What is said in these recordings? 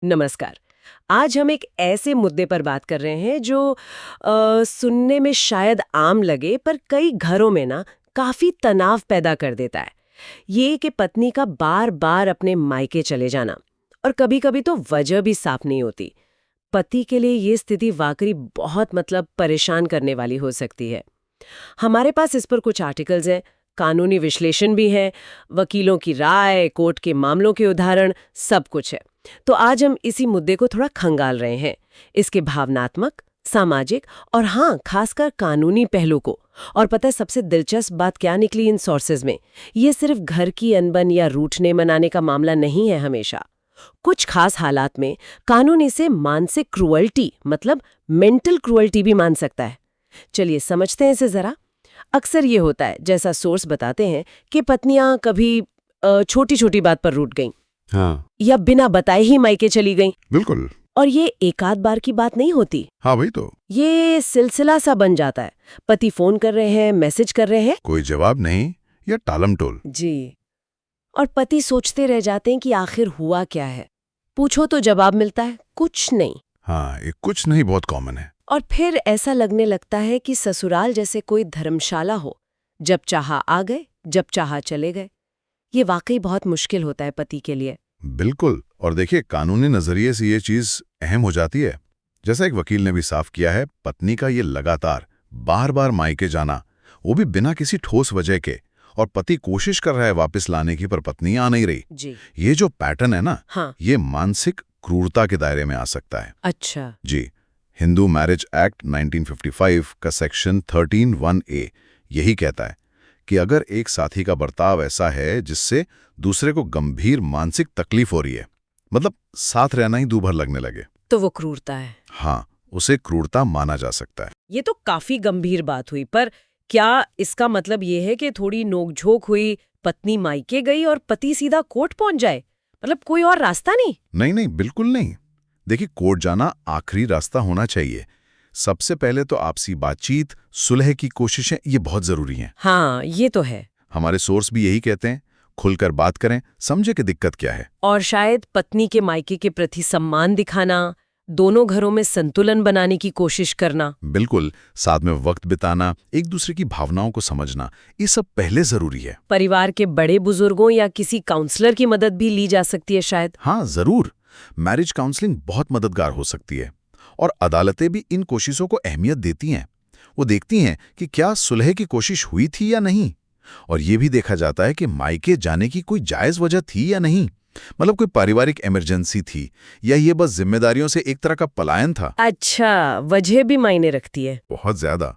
नमस्कार। आज हम एक ऐसे मुद्दे पर बात कर रहे हैं जो सुनने में शायद आम लगे पर कई घरों में ना काफी तनाव पैदा कर देता है। ये कि पत्नी का बार बार अपने मायके चले जाना और कभी-कभी तो वजह भी साफ नहीं होती। पति के लिए ये स्थिति वाकई बहुत परेशान करने वाली हो सकती है। हमारे पास इस पर कुछ आर्टिकल्स हैं, कानूनी विश्लेषण भी है, वकीलों की राय, कोर्ट के मामलों के उदाहरण, सब कुछ है। तो आज हम इसी मुद्दे को थोड़ा खंगाल रहे हैं, इसके भावनात्मक, सामाजिक और हाँ, खासकर कानूनी पहलू को। और पता है सबसे दिलचस्प बात क्या निकली इन सोर्सेज में? ये सिर्फ घर की अनबन या रूठने मनाने का मामला नहीं है हमेशा। कुछ खास हालात में कानून इसे मानसिक क्रुअल्टी मेंटल क्रुअल्टी भी मान सकता है। चलिए समझते हैं इसे जरा। अक्सर ये होता है, जैसा सोर्स बताते हैं, कि पत्नियां कभी छोटी छोटी बात पर रूठ गईं, हाँ, या बिना बताए ही मायके चली गईं। बिल्कुल। और ये एक आध बार की बात नहीं होती, हाँ भाई, तो ये सिलसिला सा बन जाता है। पति फोन कर रहे हैं, मैसेज कर रहे हैं, कोई जवाब नहीं या टालम टोल। जी, और पति सोचते रह जाते हैं कि आखिर हुआ क्या है। पूछो तो जवाब मिलता है कुछ नहीं। हाँ, ये कुछ नहीं बहुत कॉमन है। और फिर ऐसा लगने लगता है कि ससुराल जैसे कोई धर्मशाला हो, जब चाहा आ गए, जब चाहा चले गए। ये वाकई बहुत मुश्किल होता है पति के लिए। बिल्कुल। और देखिए, कानूनी नजरिए से ये चीज अहम हो जाती है। जैसा एक वकील ने भी साफ किया है, पत्नी का ये लगातार बार बार मायके जाना, वो भी बिना किसी ठोस वजह के, और पति कोशिश कर रहा है वापस लाने की पर पत्नी आ नहीं रही। जी, ये जो पैटर्न है ना, हाँ, ये मानसिक क्रूरता के दायरे में आ सकता है। अच्छा, जी, हिंदू मैरिज एक्ट 1955 का सेक्शन 13(1)(a यही कहता है कि अगर एक साथी का बर्ताव ऐसा है जिससे दूसरे को गंभीर मानसिक तकलीफ हो रही है, मतलब साथ रहना ही दूभर लगने लगे, तो वो क्रूरता है। हाँ, उसे क्रूरता माना जा सकता है। ये तो काफी गंभीर बात हुई, पर क्या इसका मतलब ये है कि थोड़ी नोकझोंक हुई, पत्नी मायके गई और पति सीधा कोर्ट पहुंच जाए? कोई और रास्ता नहीं? नहीं नहीं, बिल्कुल नहीं। देखिए, कोर्ट जाना आखिरी रास्ता होना चाहिए। सबसे पहले तो आपसी बातचीत, सुलह की कोशिशें, ये बहुत जरूरी हैं। हाँ, ये तो है। हमारे सोर्स भी यही कहते हैं, खुलकर बात करें, समझे कि दिक्कत क्या है। और शायद पत्नी के मायके के प्रति सम्मान दिखाना, दोनों घरों में संतुलन बनाने की कोशिश करना। बिल्कुल, साथ में वक्त बिताना, एक दूसरे की भावनाओं को समझना, ये सब पहले जरूरी है। परिवार के बड़े बुजुर्गों या किसी काउंसलर की मदद भी ली जा सकती है शायद। हाँ, जरूर। मैरिज काउंसलिंग बहुत मददगार हो सकती है, और अदालतें भी इन कोशिशों को अहमियत देती हैं। वो देखती हैं कि क्या सुलह की कोशिश हुई थी या नहीं, और ये भी देखा जाता है कि मायके जाने की कोई जायज वजह थी या नहीं, मतलब कोई पारिवारिक इमरजेंसी थी या ये बस जिम्मेदारियों से एक तरह का पलायन था। अच्छा, वजह भी मायने रखती है। बहुत ज्यादा।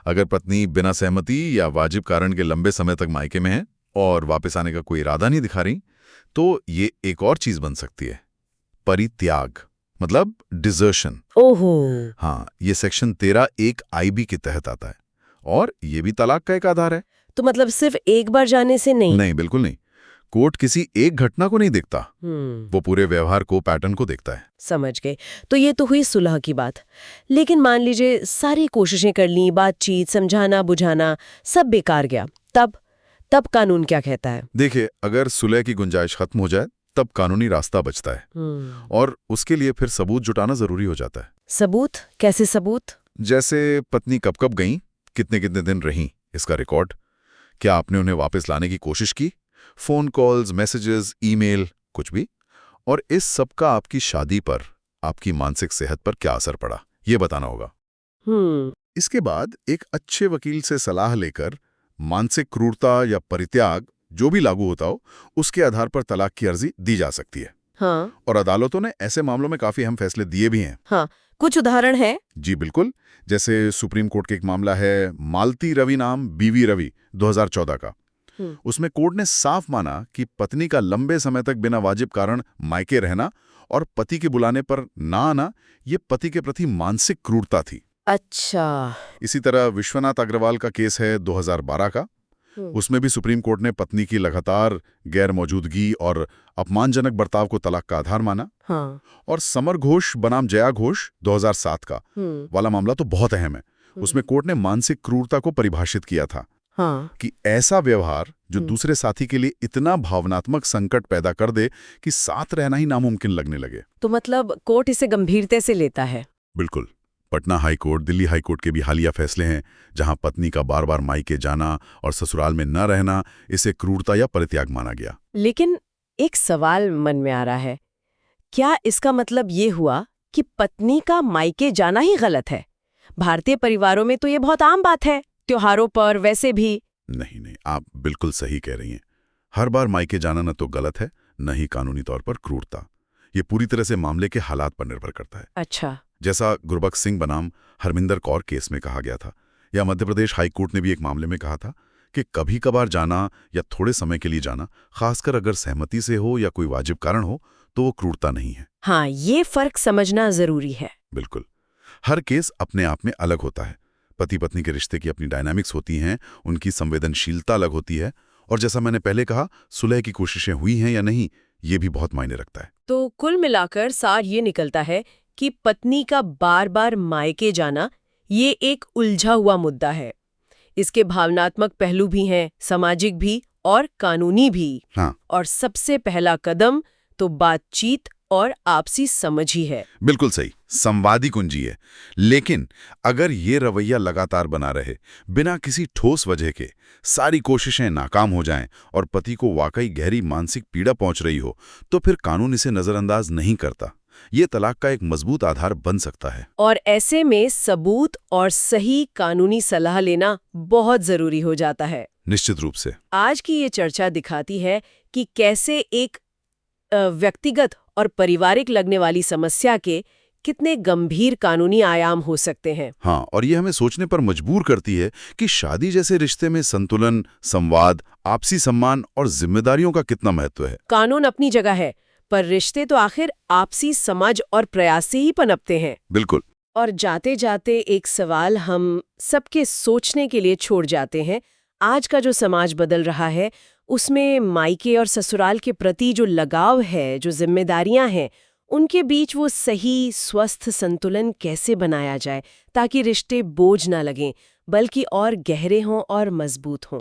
अगर पत्नी बिना सहमति या वाजिब कारण के लंबे समय तक मायके में है और वापस आने का कोई इरादा नहीं दिखा रही, तो ये एक और चीज बन सकती है, परित्याग, मतलब डिजर्शन। ओहो, हाँ, ये सेक्शन 13(1)(IB के तहत आता है, और ये भी तलाक का एक आधार है। तो सिर्फ एक बार जाने से नहीं? नहीं, बिल्कुल नहीं। कोर्ट किसी एक घटना को नहीं देखता, वो पूरे व्यवहार को, पैटर्न को देखता है। समझ गए। तो ये तो हुई सुलह की बात। लेकिन मान लीजिए सारी कोशिशें कर ली, बातचीत, समझाना बुझाना, सब बेकार गया, तब कानून क्या कहता है? देखिए, अगर सुलह की गुंजाइश खत्म हो जाए, तब कानूनी रास्ता बचता है, और उसके लिए फिर सबूत जुटाना जरूरी हो जाता है। सबूत? कैसे सबूत? जैसे पत्नी कब कब गईं, कितने कितने दिन रहीं, इसका रिकॉर्ड। क्या आपने उन्हें वापस लाने की कोशिश की? फोन कॉल्स, मैसेजेस, ईमेल, कुछ भी। और इस सब का आपकी शादी पर, आपकी मानसिक सेहत पर क्या असर पड़ा, ये बताना होगा। इसके बाद एक अच्छे वकील से सलाह लेकर मानसिक क्रूरता या परित्याग जो भी लागू होता हो, उसके आधार पर तलाक की अर्जी दी जा सकती है। हाँ, और अदालतों ने ऐसे मामलों में काफी अहम फैसले दिए भी हैं। हाँ, कुछ उदाहरण है? जी बिल्कुल। जैसे सुप्रीम कोर्ट का एक मामला है, मालती रवि नाम बीवी रवि, 2014 का। उसमें कोर्ट ने साफ माना कि पत्नी का लंबे समय तक बिना वाजिब कारण मायके रहना और पति के बुलाने पर ना आना, ये पति के प्रति मानसिक क्रूरता थी। अच्छा। इसी तरह विश्वनाथ अग्रवाल का केस है 2012 का। उसमें भी सुप्रीम कोर्ट ने पत्नी की लगातार गैर मौजूदगी और अपमानजनक बर्ताव को तलाक का आधार माना। हाँ। और समर घोष बनाम जया घोष 2007 का वाला मामला तो बहुत अहम है। उसमें कोर्ट ने मानसिक क्रूरता को परिभाषित किया था। हाँ। कि ऐसा व्यवहार जो दूसरे साथी के लिए इतना भावनात्मक संकट पैदा कर दे कि साथ रहना ही नामुमकिन लगने लगे। तो मतलब कोर्ट इसे गंभीरता से लेता है। बिल्कुल। Patna high court, Delhi high court के भी हालिया फैसले हैं जहां पत्नी का बार बार मायके जाना और ससुराल में न रहना इसे क्रूरता या परित्याग माना गया। लेकिन एक सवाल मन में आ रहा है, क्या इसका मतलब ये हुआ कि पत्नी का मायके जाना ही गलत है? भारतीय परिवारों में तो ये बहुत आम बात है, त्योहारों पर वैसे भी। नहीं नहीं, आप बिल्कुल सही कह रही हैं। हर बार मायके जाना न तो गलत है, न ही कानूनी तौर पर क्रूरता। ये पूरी तरह से मामले के हालात पर निर्भर करता है। अच्छा। जैसा गुरबख्श सिंह बनाम हरमिंदर कौर केस में कहा गया था, या मध्य प्रदेश हाई कोर्ट ने भी एक मामले में कहा था कि कभी कभार जाना या थोड़े समय के लिए जाना, खासकर अगर सहमति से हो या कोई वाजिब कारण हो, तो वो क्रूरता नहीं है। हाँ, ये फर्क समझना जरूरी है। बिल्कुल। हर केस अपने आप में अलग होता है। पति पत्नी के रिश्ते की अपनी डायनामिक्स होती हैं, उनकी संवेदनशीलता अलग होती है, और जैसा मैंने पहले कहा, सुलह की कोशिशें हुई हैं या नहीं, ये भी बहुत मायने रखता है। तो कुल मिलाकर सार ये निकलता है कि पत्नी का बार बार मायके जाना ये एक उलझा हुआ मुद्दा है। इसके भावनात्मक पहलू भी हैं, सामाजिक भी और कानूनी भी। हाँ। और सबसे पहला कदम तो बातचीत और आपसी समझ ही है। बिल्कुल सही, संवादी कुंजी है। लेकिन अगर ये रवैया लगातार बना रहे, बिना किसी ठोस वजह के, सारी कोशिशें नाकाम हो जाएं और पति को वाकई गहरी मानसिक पीड़ा पहुंच रही हो, तो फिर कानून इसे नजरअंदाज नहीं करता। ये तलाक का एक मजबूत आधार बन सकता है। और ऐसे में सबूत और सही कानूनी सलाह लेना बहुत जरूरी हो जाता है। निश्चित रूप से। आज की ये चर्चा दिखाती है कि कैसे एक व्यक्तिगत और पारिवारिक लगने वाली समस्या के कितने गंभीर कानूनी आयाम हो सकते हैं। हाँ, और ये हमें सोचने पर मजबूर करती है कि शादी जैसे रिश्ते में संतुलन, संवाद, आपसी सम्मान और जिम्मेदारियों का कितना महत्व है। कानून अपनी जगह है, पर रिश्ते तो आखिर आपसी समझ और प्रयास से ही पनपते हैं। बिल्कुल। और जाते जाते एक सवाल हम सबके सोचने के लिए छोड़ जाते हैं। आज का जो समाज बदल रहा है, उसमें मायके और ससुराल के प्रति जो लगाव है, जो जिम्मेदारियां हैं, उनके बीच वो सही स्वस्थ संतुलन कैसे बनाया जाए ताकि रिश्ते बोझ ना लगें, बल्कि और गहरे हों और मजबूत हों।